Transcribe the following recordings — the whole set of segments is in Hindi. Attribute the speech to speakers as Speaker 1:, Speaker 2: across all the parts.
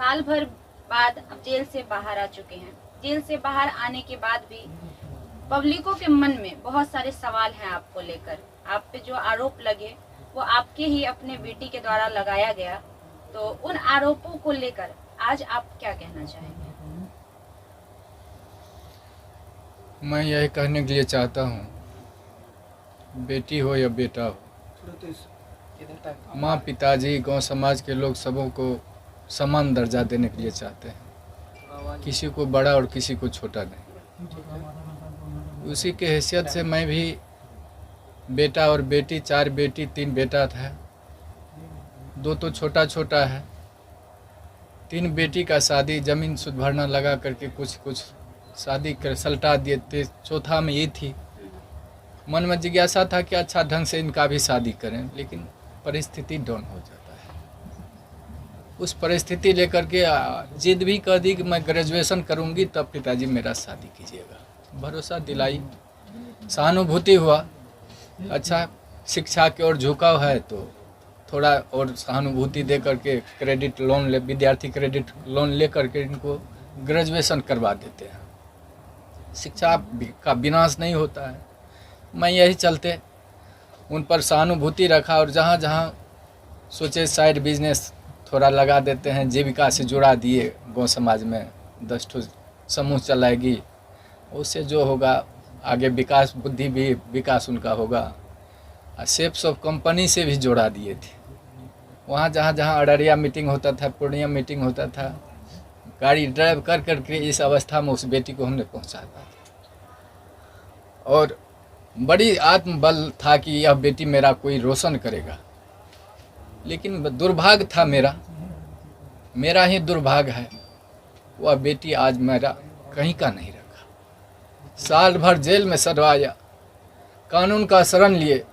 Speaker 1: साल भर बाद अब जेल से बाहर आ चुके हैं। जेल से बाहर आने के बाद भी पब्लिकों के मन में बहुत सारे सवाल हैं आपको लेकर। आप पे जो आरोप लगे वो आपके ही अपने बेटी के द्वारा लगाया गया, तो उन आरोपों को लेकर आज आप क्या कहना चाहेंगे?
Speaker 2: मैं यही कहने के लिए चाहता हूँ, बेटी हो या बेटा हो, माँ पिताजी गांव समाज के लोग सबों को समान दर्जा देने के लिए चाहते हैं, किसी को बड़ा और किसी को छोटा नहीं। उसी के हैसियत से मैं भी बेटा और बेटी, 4 बेटी 3 बेटा था, 2 तो छोटा छोटा है। 3 बेटी का शादी ज़मीन सुध भरना लगा करके कुछ शादी कर सलटा दिए थे। चौथा में ये थी, मन में जिज्ञासा था कि अच्छा ढंग से इनका भी शादी करें, लेकिन परिस्थिति डाउन हो जाता है। उस परिस्थिति लेकर के जिद भी कर दी कि मैं ग्रेजुएशन करूंगी तब पिताजी मेरा शादी कीजिएगा। भरोसा दिलाई, सहानुभूति हुआ, अच्छा शिक्षा की ओर झुकाव है तो थोड़ा और सहानुभूति दे करके क्रेडिट लोन ले, विद्यार्थी क्रेडिट लोन ले करके इनको ग्रेजुएशन करवा देते हैं। शिक्षा का विनाश नहीं होता है। मैं यही चलते उन पर सहानुभूति रखा और जहाँ जहाँ सोचे साइड बिजनेस थोड़ा लगा देते हैं, जीविका से जुड़ा दिए। गांव समाज में 10 ठो समूह चलाएगी, उससे जो होगा आगे विकास, बुद्धि भी विकास उनका होगा। और सेप्स ऑफ कंपनी से भी जोड़ा दिए थे। वहाँ जहाँ जहाँ अररिया मीटिंग होता था, पूर्णिया मीटिंग होता था, गाड़ी ड्राइव कर करके इस अवस्था में उस बेटी को हमने पहुँचाया था। और बड़ी आत्मबल था कि यह बेटी मेरा कोई रोशन करेगा। लेकिन दुर्भाग्य था मेरा ही दुर्भाग्य है, वह बेटी आज मेरा कहीं का नहीं रखा। साल भर जेल में सड़वाया, कानून का शरण लिए,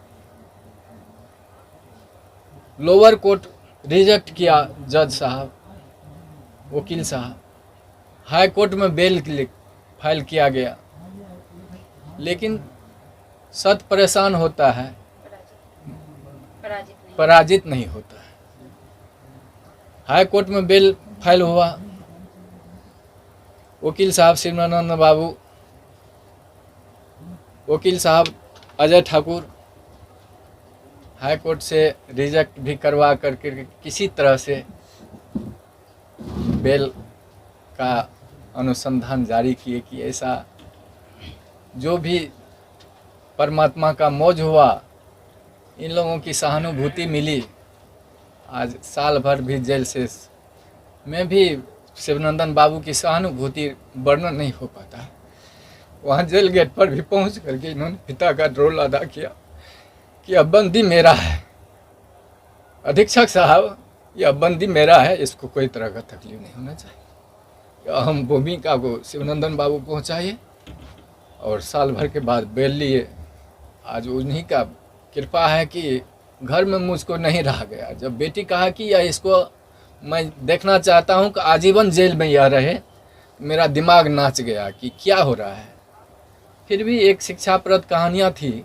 Speaker 2: लोअर कोर्ट रिजेक्ट किया जज साहब, वकील साहब, हाई कोर्ट में बेल फाइल किया गया, लेकिन सत परेशान होता है, पराजित नहीं होता है। हाई कोर्ट में बेल फाइल हुआ, वकील साहब शिवानंद बाबू, वकील साहब अजय ठाकुर, हाई कोर्ट से रिजेक्ट भी करवा करके किसी तरह से बेल का अनुसंधान जारी किए कि ऐसा जो भी परमात्मा का मौज हुआ, इन लोगों की सहानुभूति मिली। आज साल भर भी जेल से में भी शिवनंदन बाबू की सहानुभूति वर्णन नहीं हो पाता। वहाँ जेल गेट पर भी पहुँच करके इन्होंने पिता का रोल अदा किया कि अब बंदी मेरा है, अधीक्षक साहब यह बंदी मेरा है, इसको कोई तरह का तकलीफ नहीं होना चाहिए। अहम भूमिका को शिवनंदन बाबू पहुँचाइए और साल भर के बाद बेल लिए। आज उन्हीं का कृपा है कि घर में मुझको नहीं रहा गया। जब बेटी कहा कि यह इसको मैं देखना चाहता हूं कि आजीवन जेल में यह रहे, मेरा दिमाग नाच गया कि क्या हो रहा है। फिर भी एक शिक्षाप्रद कहानियाँ थी।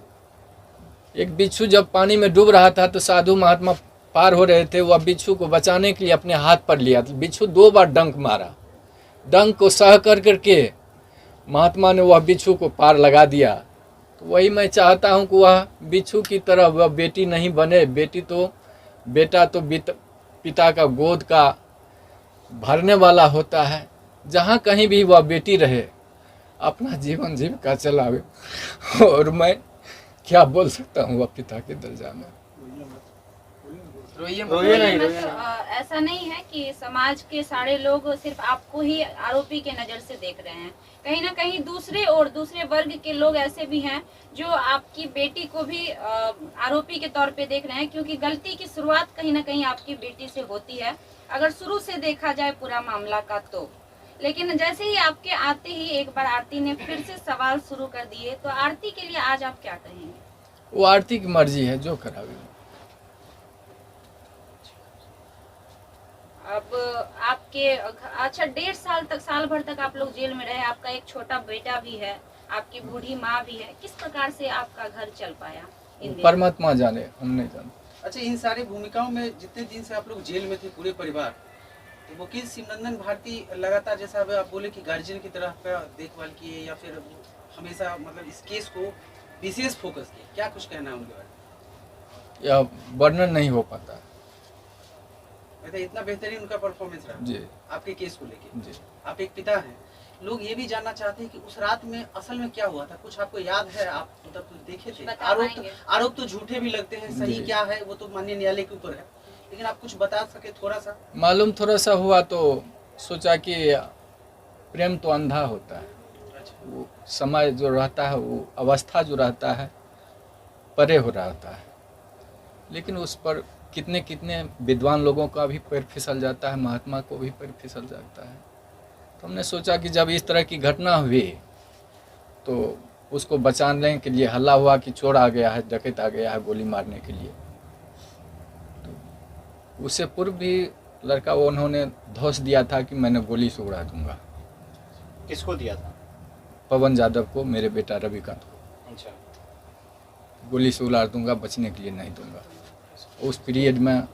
Speaker 2: एक बिच्छू जब पानी में डूब रहा था तो साधु महात्मा पार हो रहे थे, वह बिच्छू को बचाने के लिए अपने हाथ पर लिया। बिच्छू 2 बार डंक मारा, डंक को सह कर करके महात्मा ने वह बिच्छू को पार लगा दिया। तो वही मैं चाहता हूं कि वह बिच्छू की तरह वह बेटी नहीं बने। बेटा तो पिता का गोद का भरने वाला होता है। जहाँ कहीं भी वह बेटी रहे, अपना जीवन जीविका चलावे। और मैं क्या बोल सकता हूँ वह पिता के दर्जा में।
Speaker 1: ऐसा नहीं है कि समाज के सारे लोग सिर्फ आपको ही आरोपी के नजर से देख रहे हैं। कहीं ना कहीं दूसरे वर्ग के लोग ऐसे भी हैं जो आपकी बेटी को भी आरोपी के तौर पे देख रहे हैं, क्योंकि गलती की शुरुआत कहीं ना कहीं आपकी बेटी से होती है, अगर शुरू से देखा जाए पूरा मामला का तो। लेकिन जैसे ही आपके आते ही एक बार आरती ने फिर से सवाल शुरू कर दिए, तो आरती के लिए आज आप क्या कहेंगे?
Speaker 2: वो आरती की मर्जी है, जो करावे।
Speaker 1: अब आपके अच्छा 1.5 साल भर तक आप लोग जेल में रहे, आपका एक छोटा बेटा भी है, आपकी बूढ़ी माँ भी है, किस प्रकार से आपका घर चल पाया?
Speaker 2: परमात्मा जाने, हम नहीं जानते।
Speaker 3: अच्छा, इन सारी भूमिकाओं में जितने दिन से आप लोग जेल में थे, पूरे परिवार, तो वकील शिवनंदन भारती लगातार, जैसा अब आप बोले कि गार्जियन की तरह का देखभाल किए या फिर हमेशा मतलब इस केस को विशेष फोकस किए, क्या कुछ कहना है उनके बारे में?
Speaker 2: यह वर्णन नहीं हो पाता।
Speaker 3: मतलब इतना बेहतरीन उनका परफॉर्मेंस रहा
Speaker 2: जी
Speaker 3: आपके केस को लेके।
Speaker 2: जी।
Speaker 3: आप एक पिता हैं, लोग ये भी जानना चाहते हैं कि उस रात में असल में क्या हुआ था, कुछ आपको याद है? आप मतलब कुछ देखे थे?
Speaker 1: बता पाएंगे?
Speaker 3: आरोप तो झूठे भी लगते हैं, सही
Speaker 2: जी।
Speaker 3: क्या है वो तो माननीय न्यायालय के ऊपर है, लेकिन आप कुछ बता सके थोड़ा सा?
Speaker 2: मालूम थोड़ा सा हुआ तो सोचा कि प्रेम तो अंधा होता है,
Speaker 3: अच्छा।
Speaker 2: वो समय जो रहता है, वो अवस्था जो रहता है परे हो रहता है, लेकिन उस पर कितने कितने विद्वान लोगों का भी पैर फिसल जाता है, महात्मा को भी पैर फिसल जाता है। तो हमने सोचा कि जब इस तरह की घटना हुई तो उसको बचाने के लिए हल्ला हुआ कि चोर आ गया है, डकैत आ गया है गोली मारने के लिए। तो उससे पूर्व भी लड़का वो उन्होंने धौंस दिया था कि मैंने गोली से उड़ा दूंगा।
Speaker 4: किसको दिया था?
Speaker 2: पवन यादव को, मेरे बेटा रविकांत को।
Speaker 4: अच्छा।
Speaker 2: गोली से उड़ा दूंगा, बचने के लिए नहीं दूंगा। उस पीरियड में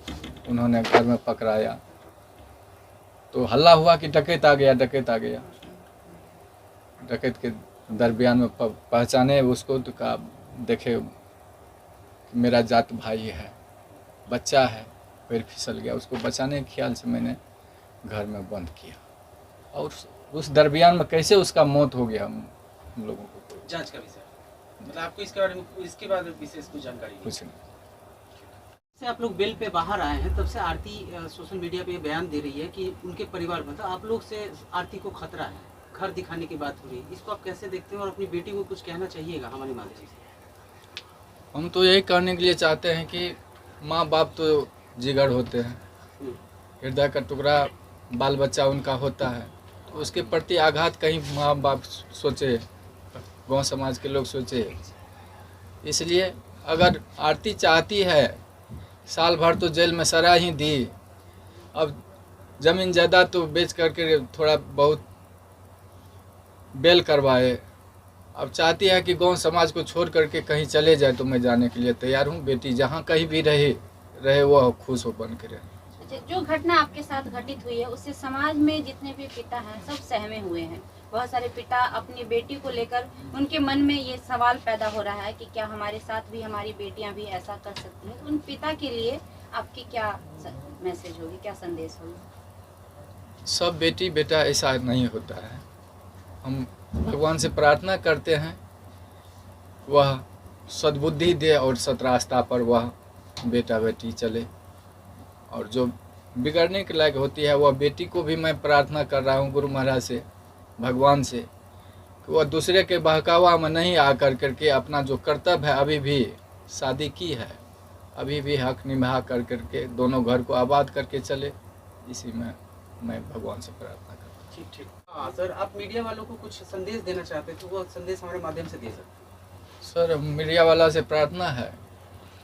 Speaker 2: उन्होंने घर में पकड़ाया तो हल्ला हुआ कि डकैत आ गया, डकैत आ गया। डकैत के दरमियान में पहचाने उसको तो कहा देखे मेरा जात भाई है, बच्चा है, पैर फिसल गया। उसको बचाने के ख्याल से मैंने घर में बंद किया, और उस दरमियान में कैसे उसका मौत हो गया हम लोगों को
Speaker 3: जांच का विषय, मतलब आपको इसके बारे में इसके बारे में विशेष कुछ जानकारी नहीं?
Speaker 2: कुछ नहीं।
Speaker 3: से आप लोग बेल पे बाहर आए हैं, तब से आरती सोशल मीडिया पे ये बयान दे रही है कि उनके परिवार में, तो आप लोग से आरती को खतरा है, घर दिखाने की बात हो रही है, इसको आप कैसे देखते हैं और अपनी बेटी को कुछ कहना चाहिएगा हमारे माध्यम से?
Speaker 2: हम तो यही कहने के लिए चाहते हैं कि माँ बाप तो जिगर होते हैं, हृदय का टुकड़ा बाल बच्चा उनका होता है, तो उसके प्रति आघात कहीं माँ बाप सोचे, गांव समाज के लोग सोचे। इसलिए अगर आरती चाहती है, साल भर तो जेल में सजा ही दी, अब ज़मीन जायदाद तो बेच करके थोड़ा बहुत बेल करवाए, अब चाहती है कि गांव समाज को छोड़ करके कहीं चले जाए, तो मैं जाने के लिए तैयार हूँ। बेटी जहाँ कहीं भी रहे वह खुश हो बन के रहे।
Speaker 1: अच्छा, जो घटना आपके साथ घटित हुई है उससे समाज में जितने भी पिता हैं सब सहमे हुए हैं। बहुत सारे पिता अपनी बेटी को लेकर उनके मन में ये सवाल पैदा हो रहा है कि क्या हमारे साथ भी हमारी बेटियां भी ऐसा कर सकती हैं। तो उन पिता के लिए आपकी क्या मैसेज होगी, क्या संदेश होगी?
Speaker 2: सब बेटी बेटा ऐसा नहीं होता है। हम भगवान से प्रार्थना करते हैं वह सद्बुद्धि दे और सतरास्ता पर वह बेटा बेटी चले, और जो बिगड़ने के लायक होती है वह बेटी को भी मैं प्रार्थना कर रहा हूँ गुरु महाराज से, भगवान से, कि वह दूसरे के बहकावा में नहीं आकर करके अपना जो कर्तव्य है, अभी भी शादी की है, अभी भी हक निभा कर करके दोनों घर को आबाद करके चले। इसी में मैं भगवान से प्रार्थना करता हूँ।
Speaker 3: ठीक ठीक। हाँ सर, आप मीडिया वालों को कुछ संदेश देना चाहते हैं तो वो संदेश हमारे माध्यम से दे सकते
Speaker 2: सर, मीडिया वाला से प्रार्थना है,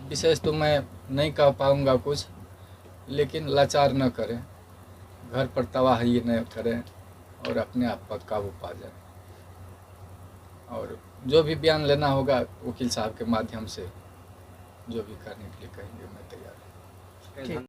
Speaker 2: विशेष तो मैं नहीं कह पाऊँगा कुछ, लेकिन लाचार न करें, घर पर तबाही न करें और अपने आप पर काबू पा जाए। और जो भी बयान लेना होगा वकील साहब के माध्यम से जो भी करने के लिए कहेंगे मैं तैयार हूँ।
Speaker 3: हैं।